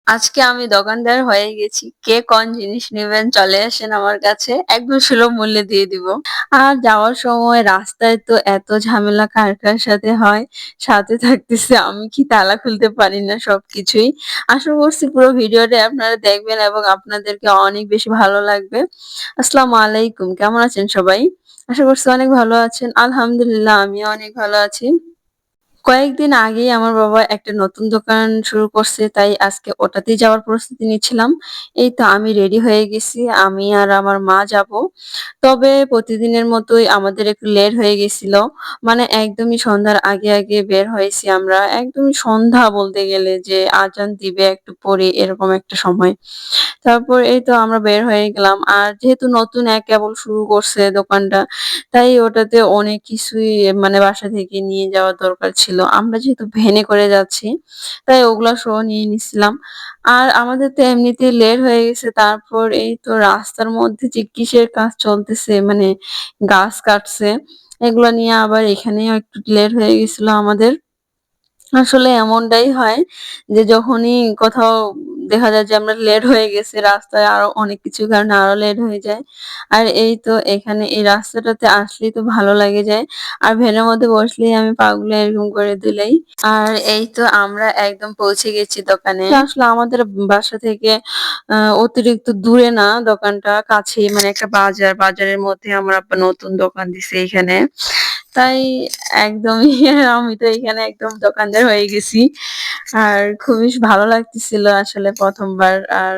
আজকে আমি দোকানদার হয়ে গেছি। কে কোন জিনিস নিবেন চলে আসেন আমার কাছে। একদম সুলভ মূল্যে দিয়ে দিব। আর যাওয়ার সময় রাস্তায় তো এত ঝামেলা কার, কার সাথে হয়। সাথে থাকতেছে আমি কি তালা খুলতে পারি না সবকিছুই। আশা করছি পুরো ভিডিওটা আপনারা দেখবেন এবং আপনাদেরকে অনেক বেশি ভালো লাগবে। আসসালামু আলাইকুম। কেমন আছেন সবাই? আশা করছি অনেক ভালো আছেন। আলহামদুলিল্লাহ আমিও অনেক ভালো আছি। কয়েকদিন আগেই আমার বাবা একটা নতুন দোকান শুরু করছে, তাই আজকে ওটাতেই যাওয়ার প্রস্তুতি নিচ্ছিলাম। এই তো আমি রেডি হয়ে গেছি। আমি আর আমার মা যাবো। তবে প্রতিদিনের মতোই আমাদের একটু লেট হয়ে গেছিল। মানে একদমই সন্ধ্যার আগে, আগে বের হয়েছি আমরা। একদমই সন্ধ্যা বলতে গেলে যে আজান দিবে একটু পরে এরকম একটা সময়। তারপর এই তো আমরা বের হয়ে গেলাম। আর যেহেতু নতুন কেবল শুরু করছে দোকানটা, তাই ওটাতে অনেক কিছুই মানে বাসা থেকে নিয়ে যাওয়া দরকার ছিল। আমরা যেহেতু ভ্যানে করে যাচ্ছি, তাই ওগুলা সহ নিয়ে নিছিলাম। আর আমাদের তো এমনিতেই লেট হয়ে গেছে। তারপর এই তো রাস্তার মধ্যে যে কিসের কাজ চলতেছে মানে গাছ কাটছে। এগুলা নিয়ে আবার এখানেও একটু লেট হয়ে গেছিল আমাদের। আসলে এমনটাই হয় যে যখনই কোথাও দেখা যায় যে আমরা লেট হয়ে গেছি রাস্তায় আরো অনেক কিছুর কারণে আরো লেট হয়ে যায়। আর এই তো এখানে এই রাস্তাটাতে আসলেই তো ভালো লাগে যায়। আর ভ্যানের মধ্যে বসলেই আমি পাগুলো এরকম করে দুলাই। আর এই তো আমরা একদম পৌঁছে গেছি দোকানে। আসলে আমাদের বাসা থেকে অতিরিক্ত দূরে না দোকানটা কাছেই মানে একটা বাজার। বাজারের মধ্যে আমার আব্বা নতুন দোকান দিছে এইখানে। তাই একদমই আমি তো এখানে একদম দোকানদার হয়ে গেছি। আর খুবই ভালো লাগতেছিল আসলে ১ম বার। আর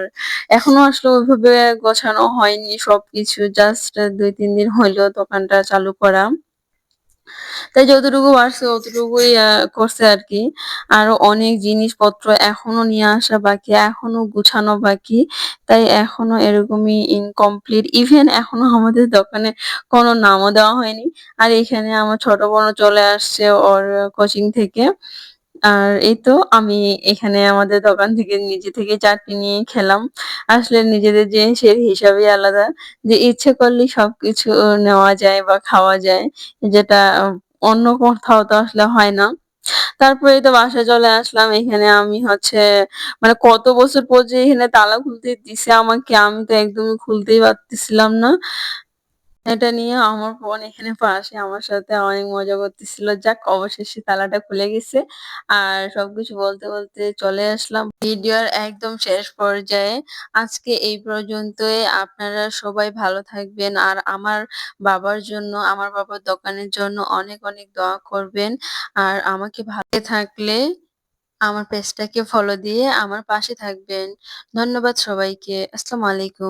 এখনো আসলে ওইভাবে গোছানো হয়নি সবকিছু। জাস্ট ২-৩ দিন হইলো দোকানটা চালু করা। তাই যতটুকু পারছে অতটুকুই করছে আরকি। আরো অনেক জিনিসপত্র এখনো নিয়ে আসা বাকি, এখনো গুছানো বাকি। তাই এখনো এরকমই ইনকমপ্লিট। ইভেন এখনো আমাদের দোকানে কোনো নামও দেওয়া হয়নি। আর এখানে আমার ছোট বোনও চলে আসছে ওর কোচিং থেকে। আর এই তো আমি এখানে আমাদের দোকান থেকে নিজে থেকে চাটনি নিয়ে খেলাম। আসলে নিজেদের জিনিসের হিসাবই আলাদা। যে ইচ্ছে করলেই সবকিছু নেওয়া যায় বা খাওয়া যায়। যেটা অন্য কোথাও তো আসলে হয় না। তারপরে এই তো বাসায় চলে আসলাম। এখানে আমি হচ্ছে মানে কত বছর পর যে এখানে তালা খুলতে দিছে আমাকে, আমি তো একদমই খুলতেই পারতেছিলাম না। এটা নিয়ে আমার বোন এখানে পাশে আমার সাথে অনেক মজা করতেছিল। যাক অবশেষে তালাটা খুলে গেছে। আর সবকিছু বলতে, বলতে চলে আসলাম ভিডিওর একদম শেষ পর্যায়ে। আজকে এই পর্যন্তই। আপনারা সবাই ভালো থাকবেন। আর আমার বাবার জন্য, আমার বাবার দোকানের জন্য অনেক, অনেক দোয়া করবেন। আর আমাকে ভালো থাকলে আমার পেজটাকে ফলো দিয়ে আমার পাশে থাকবেন। ধন্যবাদ সবাইকে। আসসালামু আলাইকুম।